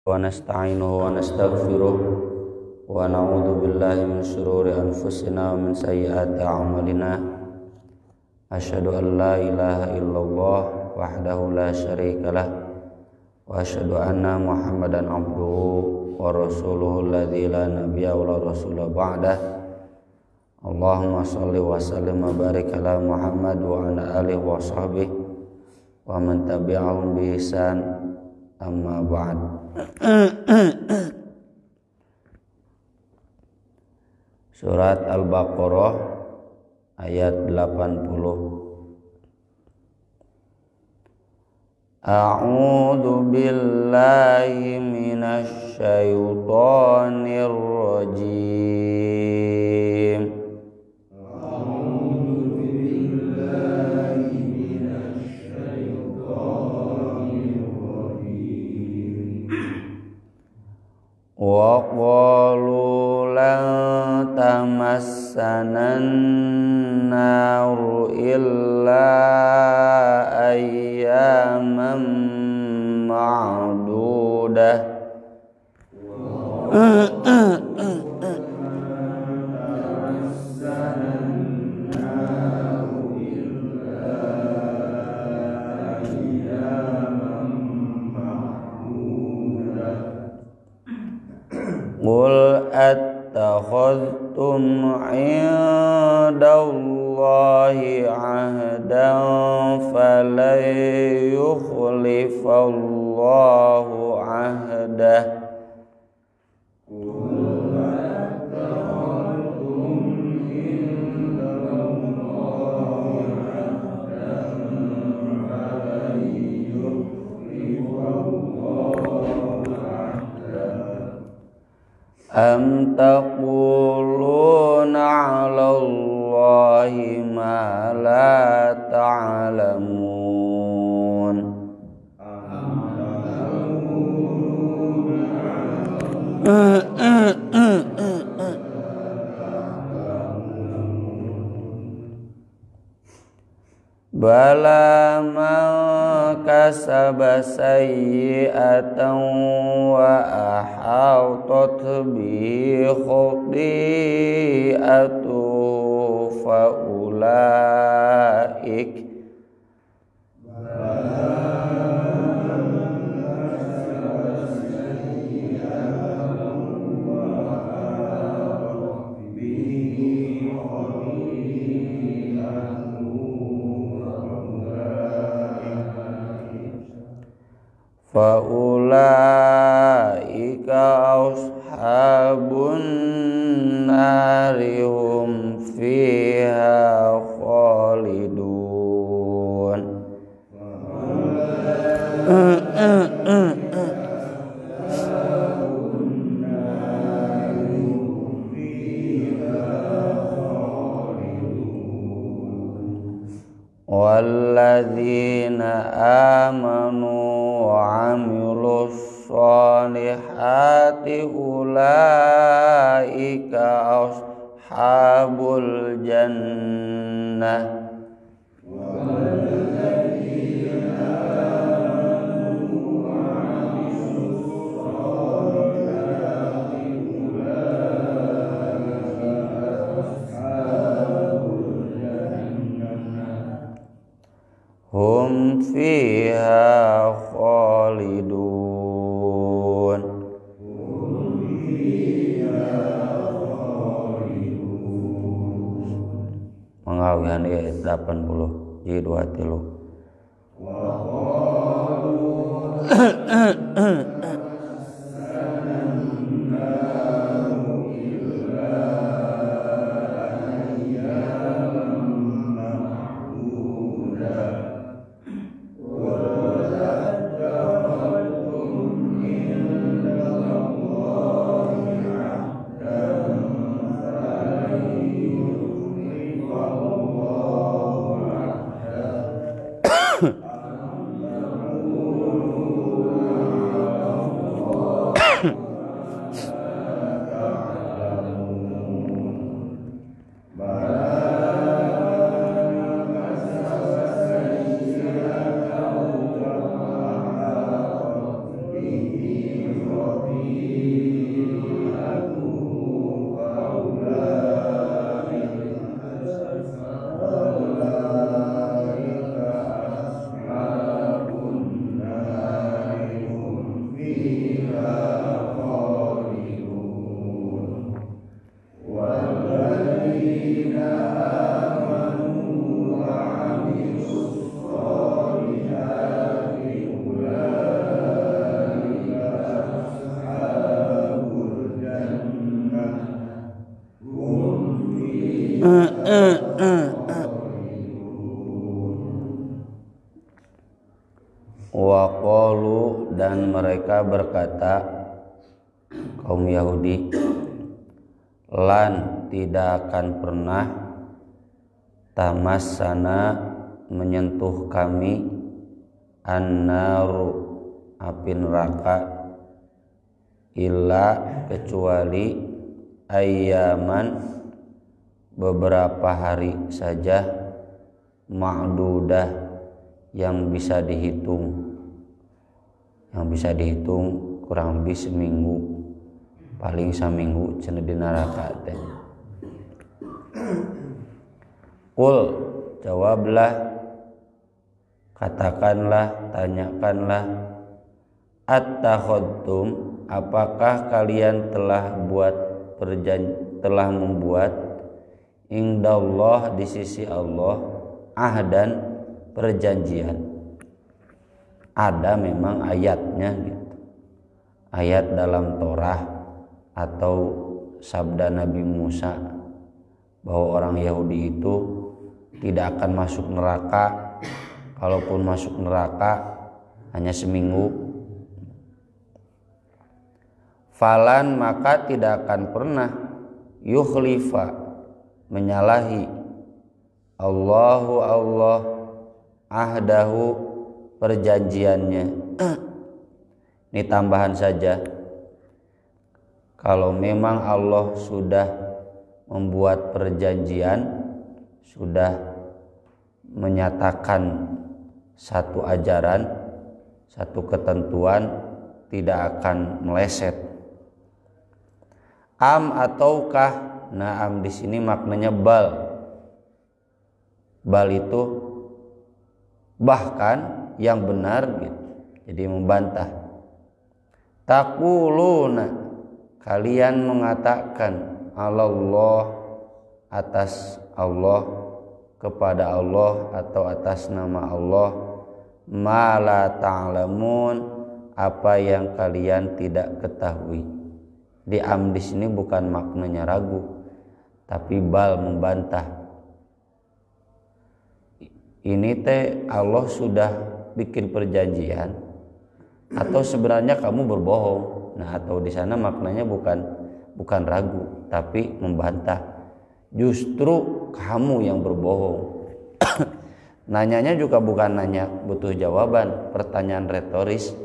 wa nasta'inuhu wa nastaghfiruh wa na'udzu billahi min shururi anfusina wa min sayyiati a'malina. Asyhadu an la ilaha illallah wahdahu la syarikalah wa asyhadu anna Muhammadan abduhu wa rasuluhu alladzi la nabiyya wa la rasula ba'dah. Allahumma shalli wa sallim wa barik ala Muhammad wa ala alihi wa sahbihi wa man tabi'ahum bi ihsan, amma ba'd. Surat Al-Baqarah ayat 80. A'udzu billahi minasy syaithanir rajim. Wa qalu lan tamassanan naru illa ayyaman ma'dudah. Qul attakhadhtum 'indallahi 'ahdan falan yukhlifallahu 'ahdah. Am taquluna 'ala Allahi ma la ta'lamun. Bala man kasaba sayyi'atan wa ahatat bi khati'atu fa ulaik faulaika ashabun nari hum fiha khalidun. Walladzina amanu wa 'amilus sholihati ulaika ashabul jannah. Hum fiha khalidun. Mengawian ayat 80 di 23. Wa qalu, dan mereka berkata, kaum Yahudi, lan tidak akan pernah tamassana menyentuh kami an-naru api neraka illa kecuali ayyaman beberapa hari saja ma'dudah yang bisa dihitung kurang lebih seminggu, paling seminggu cenah di neraka teh. Qul, jawablah, katakanlah, tanyakanlah, attakhadtum, apakah kalian telah membuat indallah, di sisi Allah, ahdan, perjanjian. Ada memang ayatnya gitu, ayat dalam Torah atau sabda Nabi Musa bahwa orang Yahudi itu tidak akan masuk neraka, kalaupun masuk neraka hanya seminggu. Falan, maka tidak akan pernah yukhlifa, menyalahi Allahu Allah ahdahu, perjanjiannya. Ini tambahan saja, kalau memang Allah sudah membuat perjanjian, sudah menyatakan satu ajaran, satu ketentuan, tidak akan meleset. Am ataukah, naam di sini maknanya bal. Bal itu bahkan, yang benar gitu. Jadi membantah. Taquluna, kalian mengatakan, Allah, atas Allah, kepada Allah atau atas nama Allah, ma la ta'lamun, apa yang kalian tidak ketahui. Di am di sini bukan maknanya ragu, tapi bal, membantah. Ini teh Allah sudah bikin perjanjian atau sebenarnya kamu berbohong. Nah, atau di sana maknanya bukan ragu, tapi membantah. Justru kamu yang berbohong. Nanyanya juga bukan nanya butuh jawaban, pertanyaan retoris,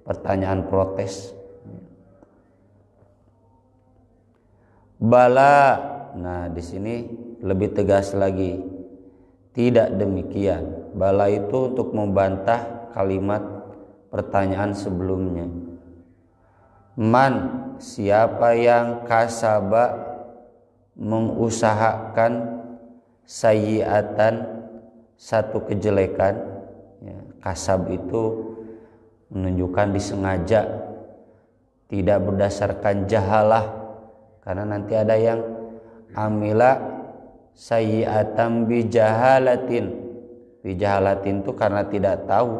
pertanyaan protes. Bala, nah di sini lebih tegas lagi. Tidak demikian. Bala itu untuk membantah kalimat pertanyaan sebelumnya. Man, siapa yang kasaba, mengusahakan, sayyiatan, satu kejelekan, ya, kasab itu menunjukkan disengaja, tidak berdasarkan jahalah, karena nanti ada yang amila sayyiatan bijahalatin. Bijahalatin itu karena tidak tahu,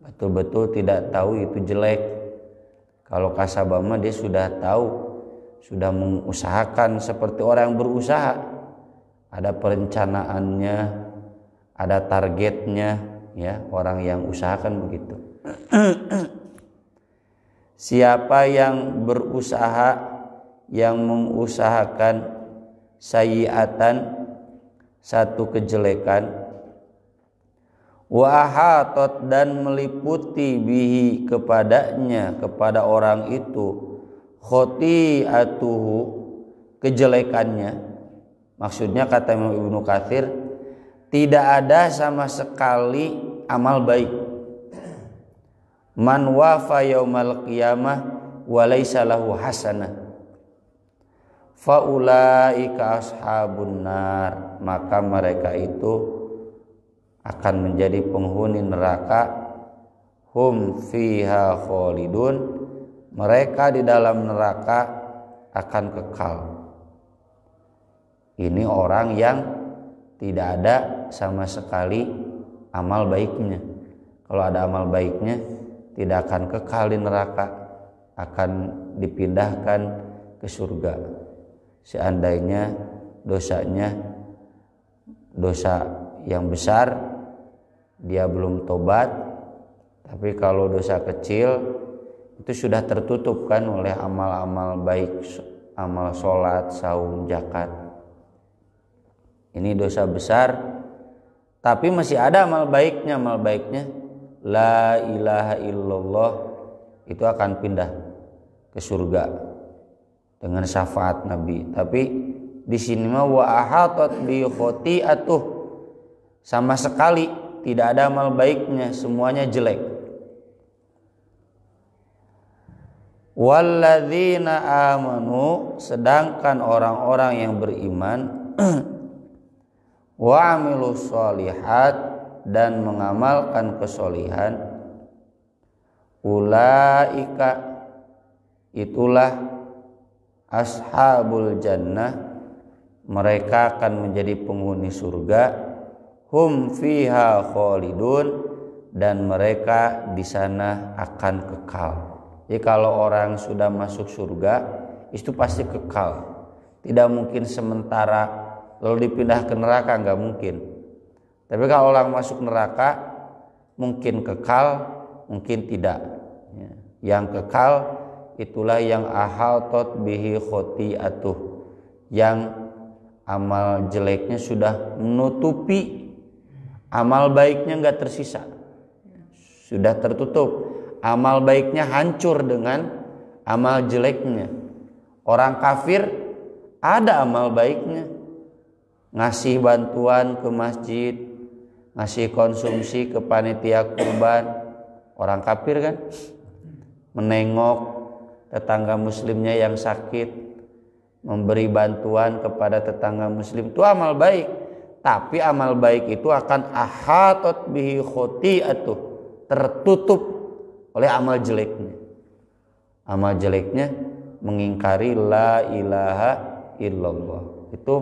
betul-betul tidak tahu itu jelek. Kalau kasabama dia sudah tahu, sudah mengusahakan, seperti orang yang berusaha, ada perencanaannya, ada targetnya, ya, orang yang usahakan begitu. Siapa yang berusaha, yang mengusahakan sayyiatan, satu kejelekan, wa ahatot, dan meliputi bihi, kepadanya, kepada orang itu, khoti'atuhu, kejelekannya. Maksudnya kata Imam Ibnu Katsir, tidak ada sama sekali amal baik. Man wafa yaumal qiyamah wa laisa lahu hasanah faulaika ashabun nar, maka mereka itu akan menjadi penghuni neraka. Hum fiha khalidun, mereka di dalam neraka akan kekal. Ini orang yang tidak ada sama sekali amal baiknya. Kalau ada amal baiknya, tidak akan kekal di neraka, akan dipindahkan ke surga. Seandainya dosanya dosa yang besar, dia belum tobat. Tapi kalau dosa kecil itu sudah tertutup kan oleh amal-amal baik, amal sholat, saum, zakat. Ini dosa besar, tapi masih ada amal baiknya. Amal baiknya la ilaha illallah, itu akan pindah ke surga dengan syafaat Nabi. Tapi di sini mah wa ahatat bi khoti'atuh, sama sekali tidak ada amal baiknya, semuanya jelek. Walladzina amanu, sedangkan orang-orang yang beriman wa amilus sholihat, dan mengamalkan kesolihan, ulaika, itulah ashabul jannah, mereka akan menjadi penghuni surga, hum fiha khalidun, dan mereka di sana akan kekal. Jadi kalau orang sudah masuk surga itu pasti kekal, tidak mungkin sementara lalu dipindah ke neraka, nggak mungkin. Tapi kalau orang masuk neraka mungkin kekal, mungkin tidak. Yang kekal itulah yang ahatot bihi khoti'atuh, yang amal jeleknya sudah menutupi, amal baiknya nggak tersisa, sudah tertutup. Amal baiknya hancur dengan amal jeleknya. Orang kafir ada amal baiknya, ngasih bantuan ke masjid, ngasih konsumsi ke panitia kurban. Orang kafir kan menengok tetangga muslimnya yang sakit, memberi bantuan kepada tetangga muslim, itu amal baik. Tapi amal baik itu akan ahatot bihi khoti'atuh, tertutup oleh amal jeleknya. Amal jeleknya mengingkari la ilaha illallah. Itu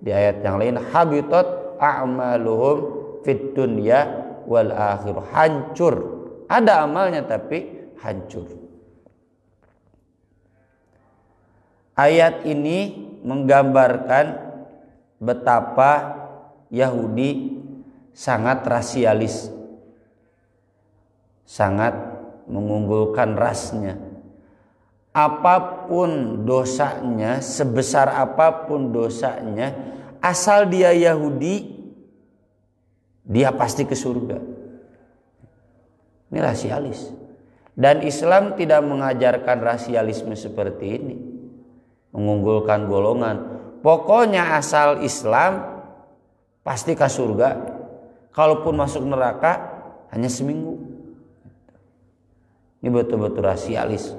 di ayat yang lain, habitat a'maluhum fid dunya wal akhir, hancur. Ada amalnya tapi hancur. Ayat ini menggambarkan betapa Yahudi sangat rasialis, sangat mengunggulkan rasnya. Apapun dosanya, sebesar apapun dosanya, asal dia Yahudi, dia pasti ke surga. Ini rasialis. Dan Islam tidak mengajarkan rasialisme seperti ini, mengunggulkan golongan. Pokoknya asal Islam pasti ke surga. Kalaupun masuk neraka hanya seminggu. Ini betul-betul rasialis.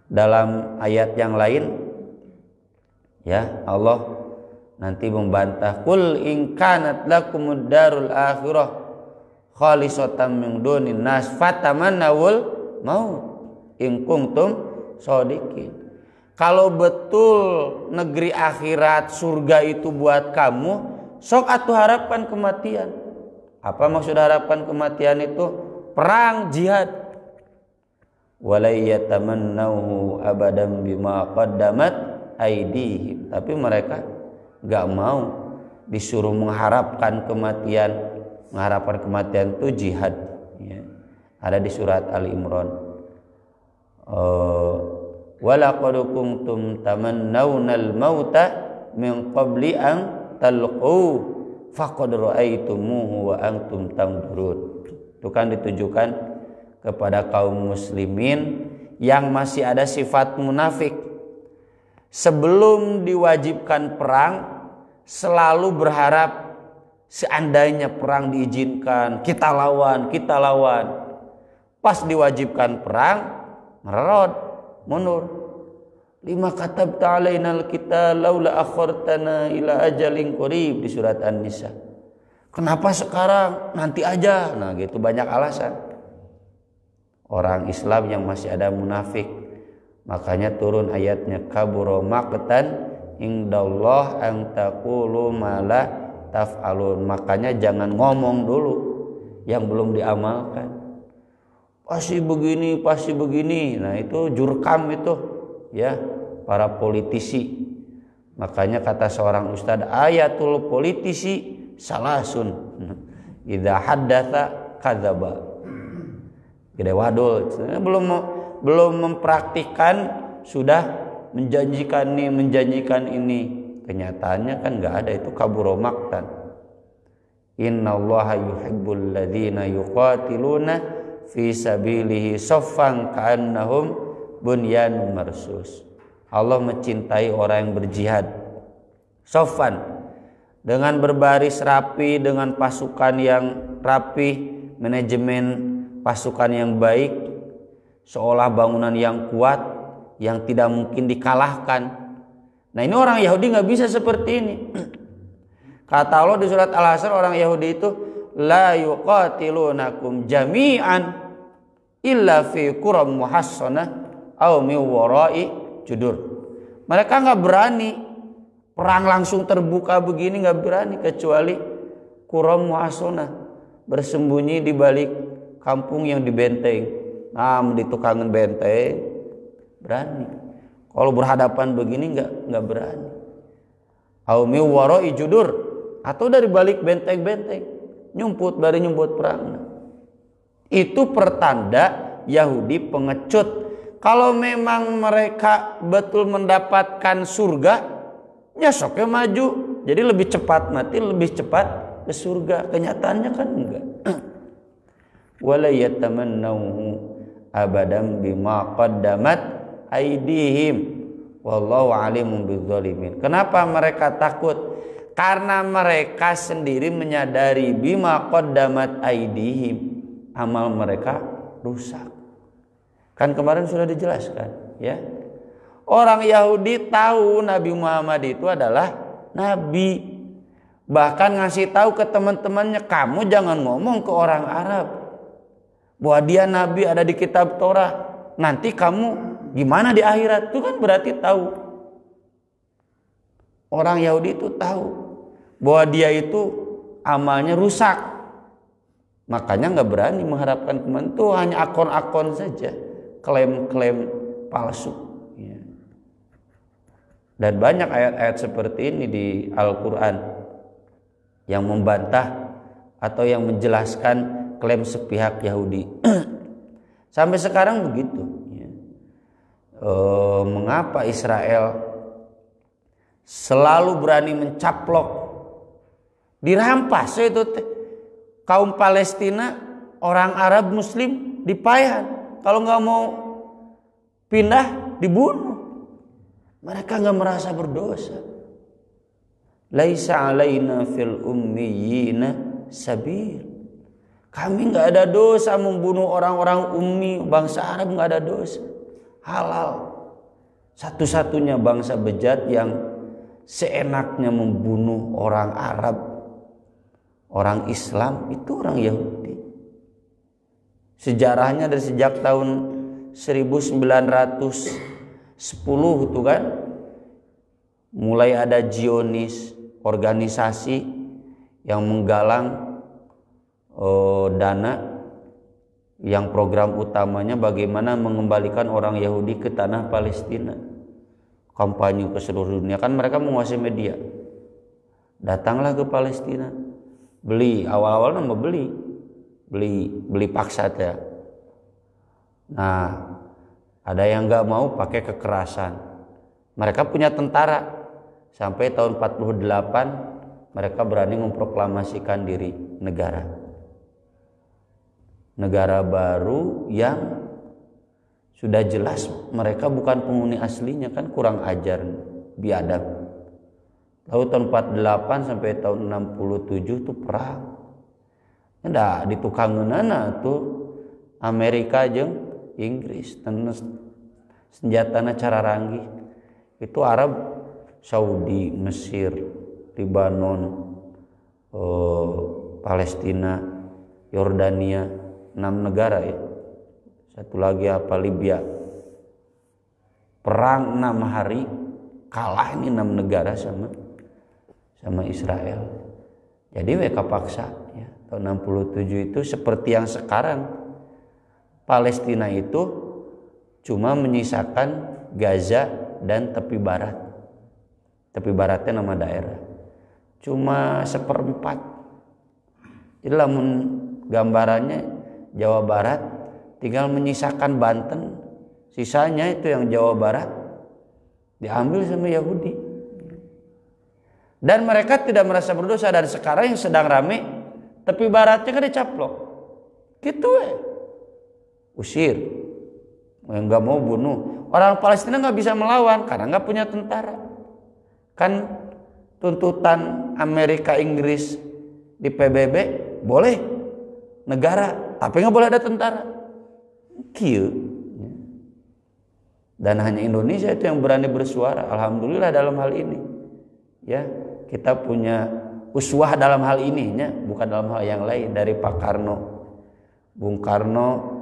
Dalam ayat yang lain, ya, Allah nanti membantah, qul in kanat lakumud darul akhirah khalisatan min dunin nas fatamannawul maut in kuntum shodiqin. Kalau betul negeri akhirat, surga itu buat kamu, sok atuh harapkan kematian. Apa maksud harapan kematian itu? Perang, jihad. Walai yatamannahu abadan bima qaddamat aydihim. Tapi mereka gak mau disuruh mengharapkan kematian. Mengharapkan kematian itu jihad, ya. Ada di surat Ali Imran. Walaqad kuntum tamannawnal mauta min qabli an talqu faqad ra'aitumuhu wa antum tanzurun. Itu kan ditujukan kepada kaum muslimin yang masih ada sifat munafik. Sebelum diwajibkan perang selalu berharap seandainya perang diizinkan, kita lawan. Pas diwajibkan perang, merod, mundur. Lima katabta alainal kita laula akhartana ila ajalin qarib, di surat An-Nisa. Kenapa sekarang, nanti aja. Nah gitu, banyak alasan. Orang Islam yang masih ada munafik, makanya turun ayatnya, kabura maqtan indallah an taqulu ma la taf'alun. Makanya jangan ngomong dulu yang belum diamalkan. Pasti begini. Nah itu jurkam itu, ya, para politisi Makanya kata seorang ustadz, ayatul politisi salasun, idza haddatsa kadzaba. Gede wadul, belum mempraktikkan sudah menjanjikan ini. Kenyataannya kan nggak ada, itu kaburo maktan. Innallaha yuhibbul ladzina yuqatiluna fi sabilihi saffan ka'annahum bunyanun marsus. Allah mencintai orang yang berjihad saffan, dengan berbaris rapi, dengan pasukan yang rapi, manajemen pasukan yang baik, seolah bangunan yang kuat yang tidak mungkin dikalahkan. Nah, ini orang Yahudi nggak bisa seperti ini. Kata Allah di surat Al-Hasr, orang Yahudi itu la yuqatilunakum jami'an illa fi quram muhassanah aw min wara'i judur. Mereka nggak berani perang langsung terbuka begini, nggak berani, kecuali quram muhassanah, bersembunyi di balik kampung yang dibenteng. Nah, di tukangan benteng berani. Kalau berhadapan begini nggak berani. Aw min wara'i judur, atau dari balik benteng-benteng nyumput perang. Itu pertanda Yahudi pengecut. Kalau memang mereka betul mendapatkan surga, nyesoknya maju, jadi lebih cepat mati, lebih cepat ke surga. Kenyataannya kan enggak. Wala yatamannahu abadan bima qaddamat aydihim wallahu alimun bizzalimin. Kenapa mereka takut? Karena mereka sendiri menyadari bima qaddamat aydihim, amal mereka rusak. Kan kemarin sudah dijelaskan, ya. Orang Yahudi tahu Nabi Muhammad itu adalah nabi. Bahkan ngasih tahu ke teman-temannya, kamu jangan ngomong ke orang Arab bahwa dia nabi, ada di kitab Torah. Nanti kamu gimana di akhirat? Itu kan berarti tahu. Orang Yahudi itu tahu bahwa dia itu amalnya rusak, makanya nggak berani mengharapkan kemenangan. Itu hanya akon-akon saja, klaim-klaim palsu, ya. Dan banyak ayat-ayat seperti ini di Al-Quran yang membantah atau yang menjelaskan klaim sepihak Yahudi. Sampai sekarang begitu, ya. Mengapa Israel selalu berani mencaplok, dirampas itu kaum Palestina, orang Arab Muslim dipayahan, kalau nggak mau pindah dibunuh. Mereka nggak merasa berdosa. Laisa alaina fil ummiyina sabil. Kami nggak ada dosa membunuh orang-orang ummi, bangsa Arab nggak ada dosa, halal. Satu-satunya bangsa bejat yang seenaknya membunuh orang Arab, orang Islam, itu orang Yahudi. Sejarahnya dari sejak tahun 1910 itu kan mulai ada Zionis, organisasi yang menggalang dana, yang program utamanya bagaimana mengembalikan orang Yahudi ke tanah Palestina. Kampanye ke seluruh dunia, kan mereka menguasai media. Datanglah ke Palestina, beli, awal-awal nama beli paksa ya. Nah, ada yang nggak mau pakai kekerasan. Mereka punya tentara. Sampai tahun 48 mereka berani memproklamasikan diri negara baru yang sudah jelas mereka bukan penghuni aslinya, kan kurang ajar, biadab. Lalu tahun 48 sampai tahun 67 itu perang. Nggak ditukangeunana tuh Amerika jeung Inggris, senjatana cara ranggih. Itu Arab, Saudi, Mesir, Lebanon, Palestina, Yordania, 6 negara ya. Satu lagi apa, Libya. Perang 6 hari, kalah ini 6 negara sama Israel. Jadi mereka paksa ya. Tahun 67 itu seperti yang sekarang. Palestina itu cuma menyisakan Gaza dan tepi barat. tepi baratnya nama daerah. Cuma 1/4. Jadi lamun gambarannya Jawa Barat tinggal menyisakan Banten, sisanya itu yang Jawa Barat diambil sama Yahudi. Dan mereka tidak merasa berdosa. Dan sekarang yang sedang rame tepi baratnya kan dicaplok gitu usir, nggak mau bunuh. Orang Palestina nggak bisa melawan karena nggak punya tentara. Kan tuntutan Amerika Inggris di PBB boleh negara tapi nggak boleh ada tentara. Kieu. Dan hanya Indonesia itu yang berani bersuara. Alhamdulillah dalam hal ini. Ya, kita punya uswah dalam hal ininya, bukan dalam hal yang lain, dari Pak Karno, Bung Karno,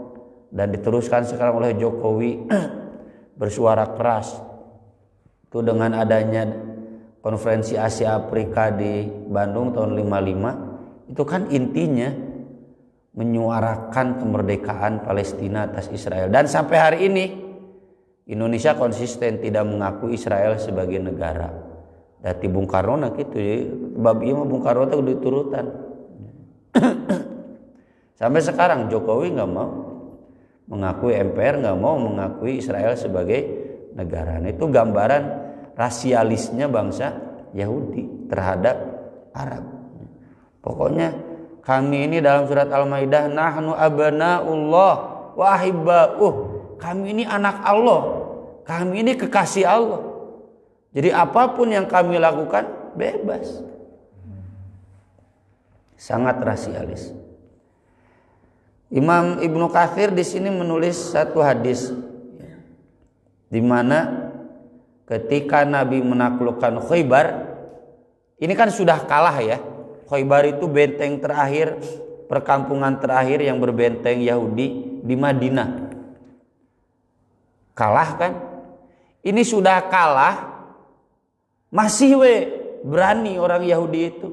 dan diteruskan sekarang oleh Jokowi bersuara keras. Itu dengan adanya konferensi Asia Afrika di Bandung tahun 55, itu kan intinya menyuarakan kemerdekaan Palestina atas Israel. Dan sampai hari ini Indonesia konsisten tidak mengakui Israel sebagai negara. Dati Bung Karno nak gitu ya, bab ieu mah Bung Karno teh udah turutan. Sampai sekarang Jokowi nggak mau mengakui, MPR nggak mau mengakui Israel sebagai negara. Nah, itu gambaran rasialisnya bangsa Yahudi terhadap Arab. Pokoknya kami ini dalam surat Al-Maidah, nahnu abna'ullah wa ahibba'uh. Kami ini anak Allah, kami ini kekasih Allah. Jadi apapun yang kami lakukan bebas. Sangat rasialis. Imam Ibnu Katsir di sini menulis satu hadis di mana ketika Nabi menaklukkan Khaybar, ini kan sudah kalah ya. Khaybar itu benteng terakhir, perkampungan terakhir yang berbenteng Yahudi di Madinah. Kalah kan? Ini sudah kalah. Masih berani orang Yahudi itu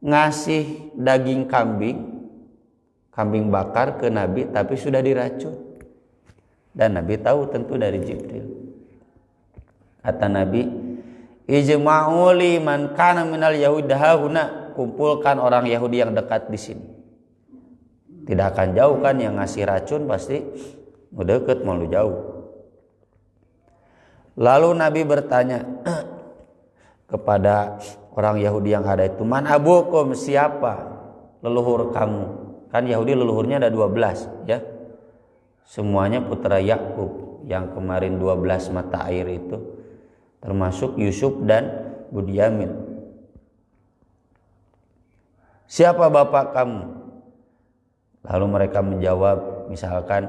ngasih daging kambing bakar ke Nabi, tapi sudah diracun. Dan Nabi tahu tentu dari Jibril. Kata Nabi, ijma'u li man kana minal yahudi hahuna, kumpulkan orang Yahudi yang dekat di sini. Tidak akan jauh kan, yang ngasih racun pasti mau deket mau jauh. Lalu Nabi bertanya kepada orang Yahudi yang ada itu, man abukum, siapa leluhur kamu? Kan Yahudi leluhurnya ada 12 ya. Semuanya putra Yakub, yang kemarin 12 mata air itu, termasuk Yusuf dan Bunyamin. Siapa bapak kamu? Lalu mereka menjawab misalkan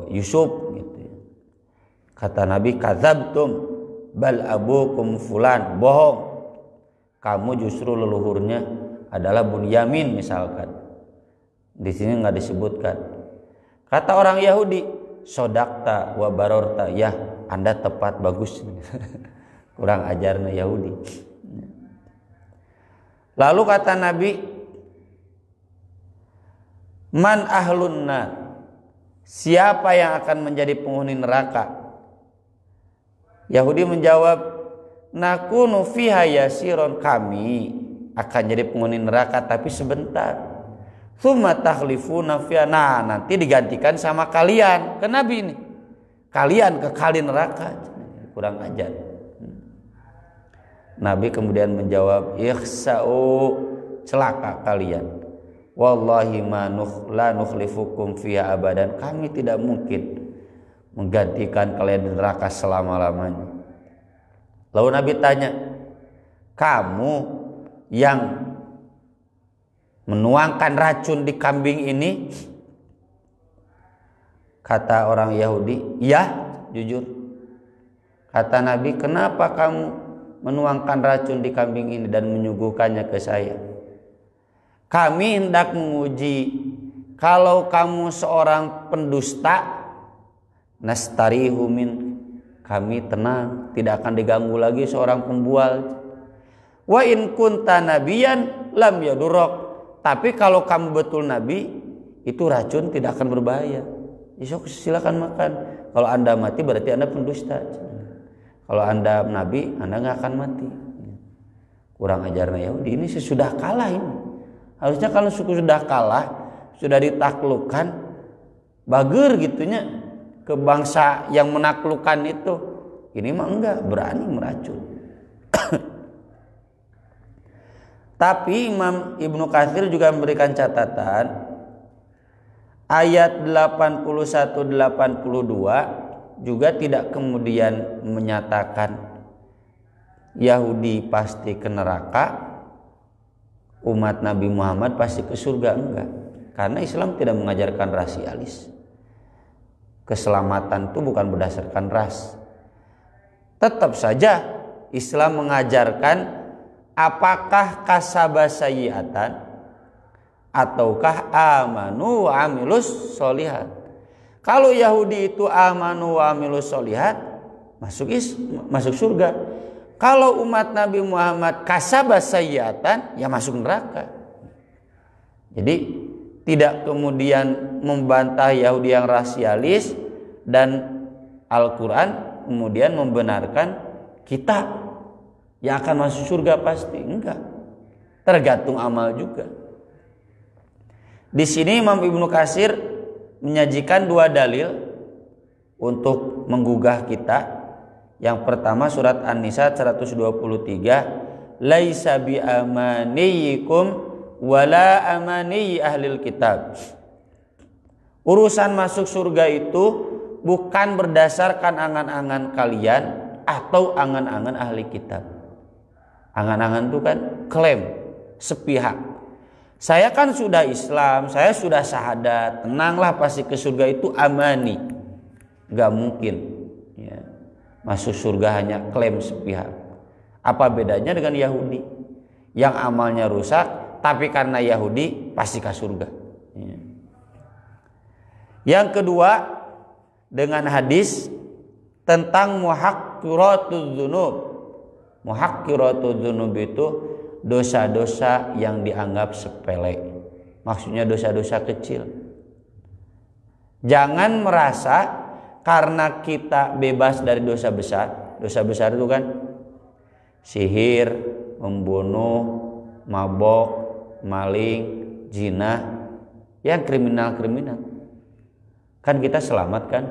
Yusuf gitu. Kata Nabi, kadzabtum bal abukum fulan, bohong. Kamu justru leluhurnya adalah Bunyamin misalkan. Di sini enggak disebutkan. Kata orang Yahudi, sodakta wa barorta, ya Anda tepat, bagus. Kurang ajarnya Yahudi. Lalu kata Nabi, man ahlun nar, siapa yang akan menjadi penghuni neraka? Yahudi menjawab, nakunu fiha yasiron, kami akan jadi penghuni neraka tapi sebentar. Tsumma takhlifuna fiha, nah nanti digantikan sama kalian. Ke Nabi ini, kalian kekal di neraka. Kurang ajar. Nabi kemudian menjawab, ikhsa'u, celaka kalian. Wallahi la nukhlifukum fiha abadan, kami tidak mungkin menggantikan kalian di neraka selama-lamanya. Lalu Nabi tanya, kamu yang menuangkan racun di kambing ini? Kata orang Yahudi, ya, jujur. Kata Nabi, kenapa kamu menuangkan racun di kambing ini dan menyuguhkannya ke saya? Kami hendak menguji kalau kamu seorang pendusta, nastarihu min, kami tenang, tidak akan diganggu lagi seorang pembual. Wa in kunta nabiyan lam yadurrok, tapi kalau kamu betul nabi, itu racun tidak akan berbahaya. Silakan makan. Kalau Anda mati berarti Anda pendusta. Kalau Anda nabi, Anda nggak akan mati. Kurang ajarnya Yahudi. Ini sudah kalah ini. Harusnya kalau suku sudah kalah, sudah ditaklukkan, bager gitunya ke bangsa yang menaklukkan itu. Ini mah enggak, berani meracun. Tapi Imam Ibnu Katsir juga memberikan catatan ayat 81-82 juga tidak kemudian menyatakan Yahudi pasti ke neraka, umat Nabi Muhammad pasti ke surga, enggak. Karena Islam tidak mengajarkan rasialis. Keselamatan itu bukan berdasarkan ras. Tetap saja Islam mengajarkan apakah kasaba sayyi'atan ataukah amanu wa amilus sholihat. Kalau Yahudi itu amanu wa amilus sholihat, masuk surga. Kalau umat Nabi Muhammad kasaba sayyi'atan, ya masuk neraka. Jadi tidak kemudian membantah Yahudi yang rasialis dan Al-Quran kemudian membenarkan kita yang akan masuk surga pasti, enggak. Tergantung amal juga. Di sini Imam Ibnu Katsir menyajikan dua dalil untuk menggugah kita. Yang pertama surat An-Nisa 123, laisa bi amaniyikum wala amaniyi ahlil kitab. Urusan masuk surga itu bukan berdasarkan angan-angan kalian atau angan-angan ahli kitab. Angan-angan itu kan klaim sepihak. Saya kan sudah Islam, saya sudah syahadat, tenanglah pasti ke surga, itu amani. Gak mungkin ya. Masuk surga hanya klaim sepihak. Apa bedanya dengan Yahudi yang amalnya rusak, tapi karena Yahudi pasti ke surga ya. Yang kedua, dengan hadis tentang muhaqqiratul dzunub. Muhaqqiratul dzunub itu dosa-dosa yang dianggap sepele. Maksudnya dosa-dosa kecil. Jangan merasa karena kita bebas dari dosa besar. Dosa besar itu kan sihir, membunuh, mabok, maling, zina, yang kriminal-kriminal. Kan kita selamat kan?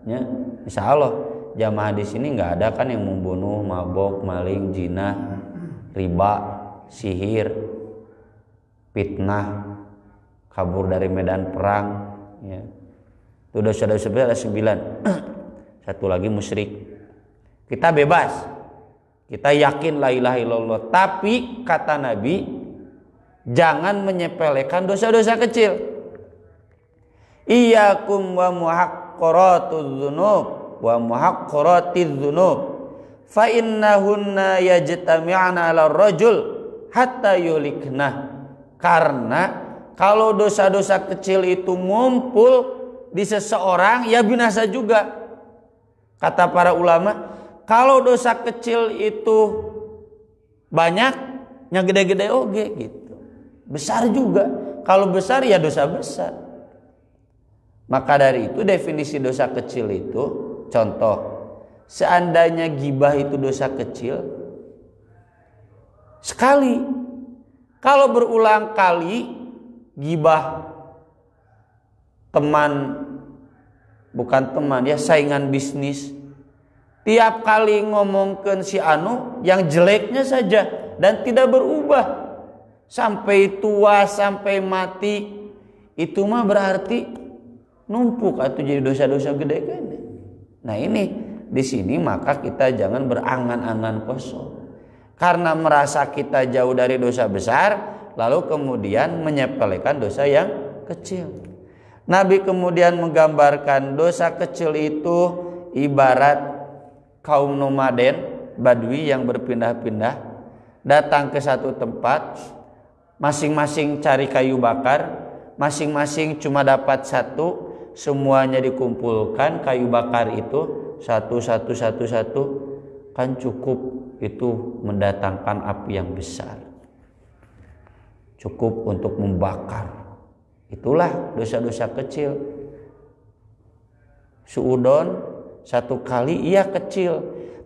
Ya, insya Allah. Jamaah di sini nggak ada kan yang membunuh, mabok, maling, zina, riba, sihir, fitnah, kabur dari medan perang. Ya. Itu dosa-dosa ada 9. Satu lagi musyrik. Kita bebas. Kita yakin la ilaha illallah. Tapi kata Nabi, jangan menyepelekan dosa-dosa kecil. Iyyakum wa muhaqqaratuz dzunub wa muhaqqaratiz dzunub fa innahunna yajtami'na 'ala rajul hatta yulikna. Karena kalau dosa-dosa kecil itu ngumpul di seseorang, ya binasa juga. Kata para ulama, kalau dosa kecil itu banyak, yang gede-gede oge gitu. Besar juga. Kalau besar ya dosa besar. Maka dari itu definisi dosa kecil itu, contoh, seandainya gibah itu dosa kecil, sekali. Kalau berulang kali gibah teman, bukan teman ya, saingan bisnis, tiap kali ngomongkan si anu yang jeleknya saja dan tidak berubah sampai tua, sampai mati, itu mah berarti numpuk atau jadi dosa-dosa gede kan. Nah ini di sini maka kita jangan berangan-angan kosong karena merasa kita jauh dari dosa besar lalu kemudian menyepelekan dosa yang kecil. Nabi kemudian menggambarkan dosa kecil itu ibarat kaum nomaden badui yang berpindah-pindah datang ke satu tempat, masing-masing cari kayu bakar, masing-masing cuma dapat satu, semuanya dikumpulkan kayu bakar itu satu kan cukup itu mendatangkan api yang besar, cukup untuk membakar. Itulah dosa-dosa kecil. Suudon satu kali iya kecil,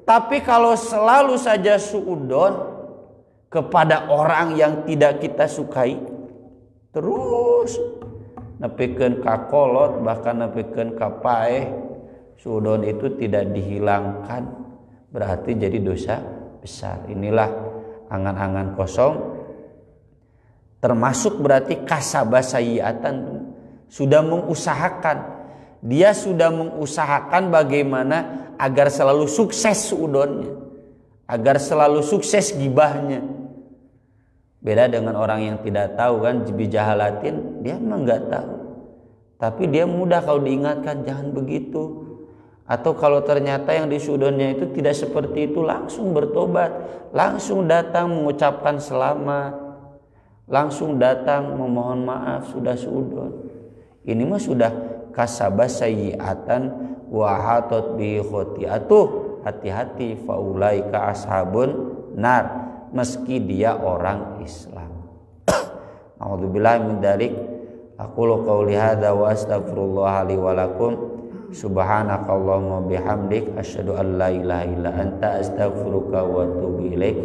Tapi kalau selalu saja suudon kepada orang yang tidak kita sukai, terus nepikeun ka kolot, bahkan nepikeun ka paeh, suudon itu tidak dihilangkan, berarti jadi dosa besar. Inilah angan-angan kosong, termasuk berarti kasabah sayyiatan, sudah mengusahakan. Dia sudah mengusahakan bagaimana agar selalu sukses suudonnya, agar selalu sukses gibahnya. Beda dengan orang yang tidak tahu kan, bijahalatin, dia memang nggak tahu, tapi dia mudah kalau diingatkan jangan begitu. Atau kalau ternyata yang disudonnya itu tidak seperti itu, langsung bertobat, langsung datang mengucapkan selamat, langsung datang memohon maaf sudah suudon. Ini mah sudah kasabah sayyiatan wa hatat bi khotiatuh, hati-hati, faulaika ashabun nar, meski dia orang Islam. A'udzubillahi min dzalik. Aqulu qouli hadza wa astaghfirullah li wa lakum. Subhanakallahumma bihamdik asyhadu an la ilaha illa anta astaghfiruka wa atubu ilaik.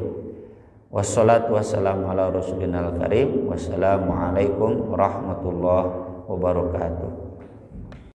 Wassalatu wassalamu ala rasulina al-karim. Wassalamu alaikum warahmatullahi wabarakatuh.